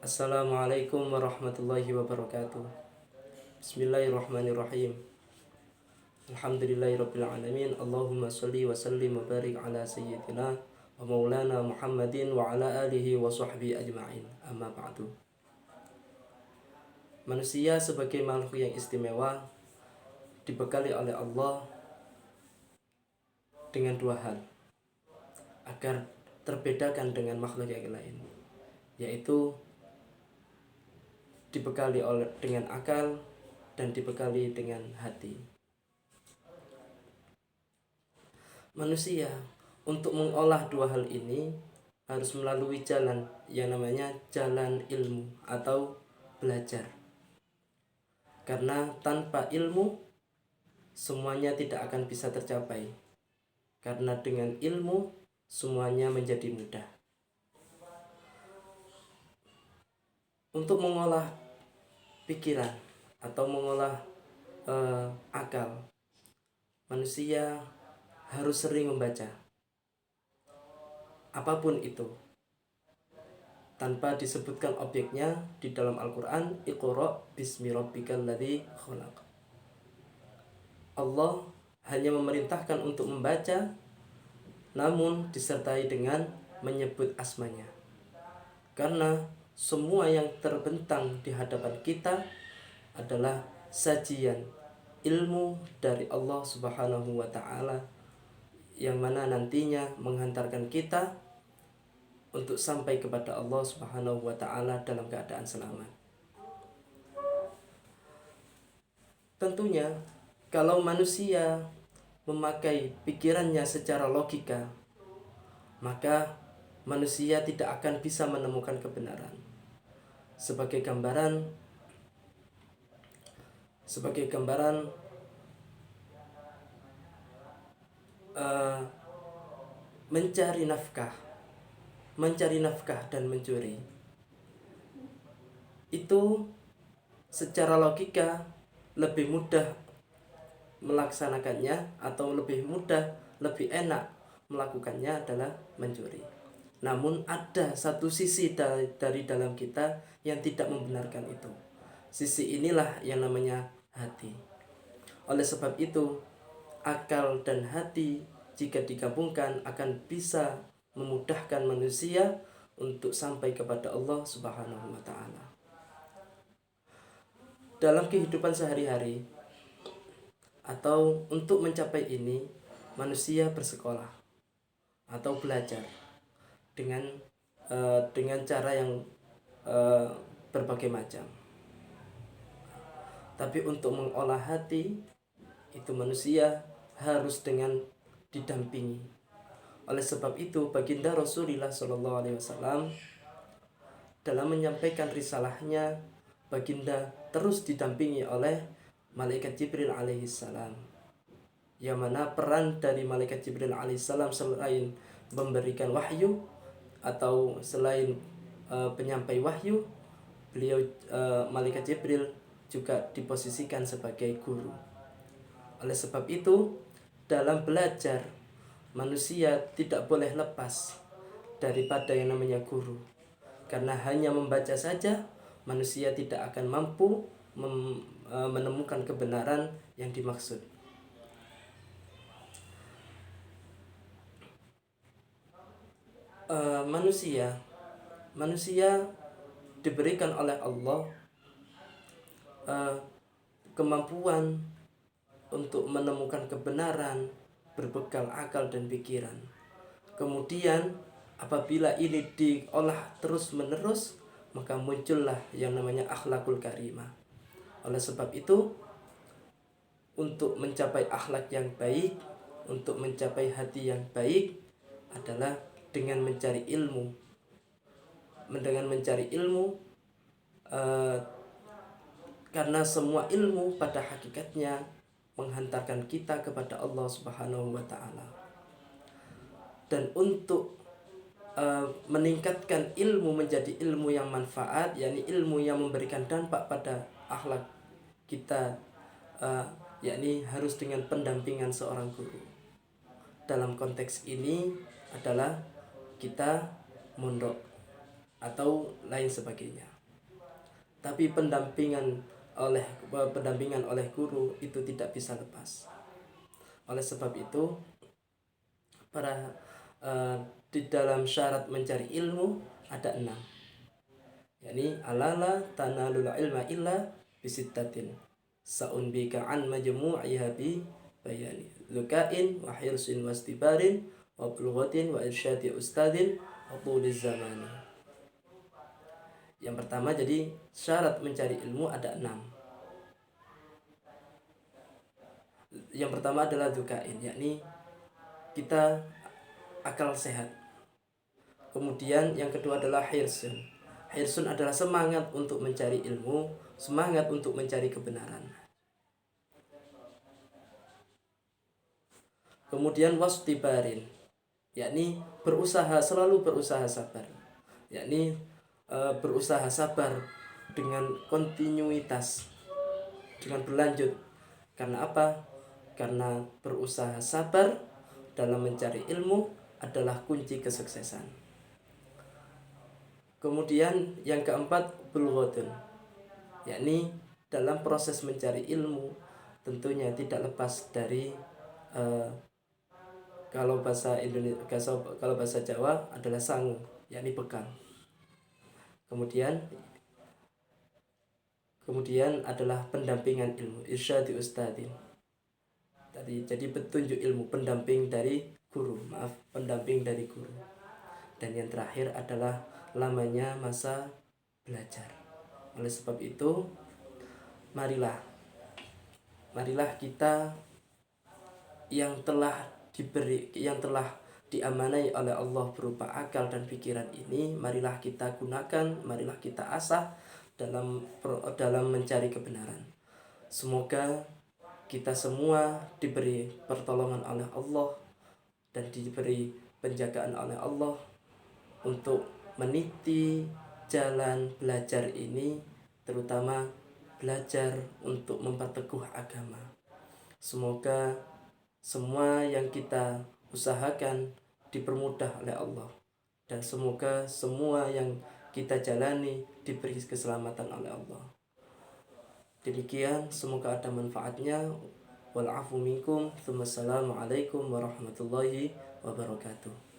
Assalamualaikum warahmatullahi wabarakatuh. Bismillahirrahmanirrahim. Alhamdulillahirabbil alamin. Allahumma shalli wa sallim wa barik ala sayyidina wa maulana Muhammadin wa ala alihi wa sahbihi ajma'in. Amma ba'du. Manusia sebagai makhluk yang istimewa dibekali oleh Allah dengan dua hal agar terbedakan dengan makhluk yang lain, yaitu dibekali dengan akal dan dibekali dengan hati. Manusia untuk mengolah dua hal ini harus melalui jalan yang namanya jalan ilmu atau belajar. Karena tanpa ilmu semuanya tidak akan bisa tercapai. Karena dengan ilmu semuanya menjadi mudah. Untuk mengolah pikiran atau mengolah akal, manusia harus sering membaca apapun itu tanpa disebutkan objeknya di dalam Al-Quran. Iqra bismi rabbikal ladzi khalaq. Allah hanya memerintahkan untuk membaca, namun disertai dengan menyebut asmanya, karena semua yang terbentang di hadapan kita adalah sajian ilmu dari Allah Subhanahu wa Ta'ala, yang mana nantinya menghantarkan kita untuk sampai kepada Allah Subhanahu wa Ta'ala dalam keadaan selamat. Tentunya kalau manusia memakai pikirannya secara logika, maka manusia tidak akan bisa menemukan kebenaran. Sebagai gambaran mencari nafkah dan mencuri itu secara logika lebih mudah melaksanakannya, atau lebih enak melakukannya adalah mencuri. Namun ada satu sisi dari dalam kita yang tidak membenarkan itu. Sisi inilah yang namanya hati. Oleh sebab itu, akal dan hati jika digabungkan akan bisa memudahkan manusia untuk sampai kepada Allah Subhanahu wa Ta'ala. Dalam kehidupan sehari-hari atau untuk mencapai ini, manusia bersekolah atau belajar dengan cara yang berbagai macam. Tapi untuk mengolah hati itu manusia harus dengan didampingi. Oleh sebab itu baginda Rasulullah SAW dalam menyampaikan risalahnya, baginda terus didampingi oleh malaikat Jibril alaihissalam, yang mana peran dari malaikat Jibril alaihissalam selain memberikan wahyu atau selain penyampai wahyu, beliau malaikat Jibril juga diposisikan sebagai guru. Oleh sebab itu dalam belajar manusia tidak boleh lepas daripada yang namanya guru, karena hanya membaca saja manusia tidak akan mampu menemukan kebenaran yang dimaksud. Manusia diberikan oleh Allah kemampuan untuk menemukan kebenaran berbekal akal dan pikiran. Kemudian apabila ini diolah terus-menerus, maka muncullah yang namanya akhlakul karimah. Oleh sebab itu, untuk mencapai akhlak yang baik, untuk mencapai hati yang baik adalah dengan mencari ilmu. Dengan mencari ilmu, karena semua ilmu pada hakikatnya menghantarkan kita kepada Allah Subhanahu wa Ta'ala. Dan untuk meningkatkan ilmu menjadi ilmu yang manfaat, yakni ilmu yang memberikan dampak pada akhlak kita, yakni harus dengan pendampingan seorang guru. Dalam konteks ini adalah kita mondok atau lain sebagainya. Tapi pendampingan oleh guru itu tidak bisa lepas. Oleh sebab itu, para di dalam syarat mencari ilmu ada 6, yakni alala tanalul ilma illa bisittatin sa'unbika an majmu'iha bi bayani lukain wa hirsin wastibarin wa bulghatin wa irsyadi ustadin wa tuliz zamani. Yang pertama, jadi syarat mencari ilmu ada 6. Yang pertama adalah dukain, yakni kita akal sehat. Kemudian yang kedua adalah hirsun. Hirsun adalah semangat untuk mencari ilmu, semangat untuk mencari kebenaran. Kemudian wastibarin, yakni selalu berusaha sabar, yakni berusaha sabar dengan kontinuitas, dengan berlanjut. Karena apa? Karena berusaha sabar dalam mencari ilmu adalah kunci kesuksesan. Kemudian yang keempat bulghatun, yakni dalam proses mencari ilmu tentunya tidak lepas dari kalau bahasa Jawa adalah sangu, yakni bekal. Kemudian adalah pendampingan ilmu, irsyadi ustadin. Jadi petunjuk ilmu, pendamping dari guru. Dan yang terakhir adalah lamanya masa belajar. Oleh sebab itu, marilah kita yang telah diamanai oleh Allah berupa akal dan pikiran ini, marilah kita gunakan, marilah kita asah dalam mencari kebenaran. Semoga kita semua diberi pertolongan oleh Allah dan diberi penjagaan oleh Allah untuk meniti jalan belajar ini, terutama belajar untuk memperteguh agama. Semoga semua yang kita usahakan dipermudah oleh Allah, dan semoga semua yang kita jalani diberi keselamatan oleh Allah. Demikian, semoga ada manfaatnya. Wal afu minkum. Wassalamualaikum warahmatullahi wabarakatuh.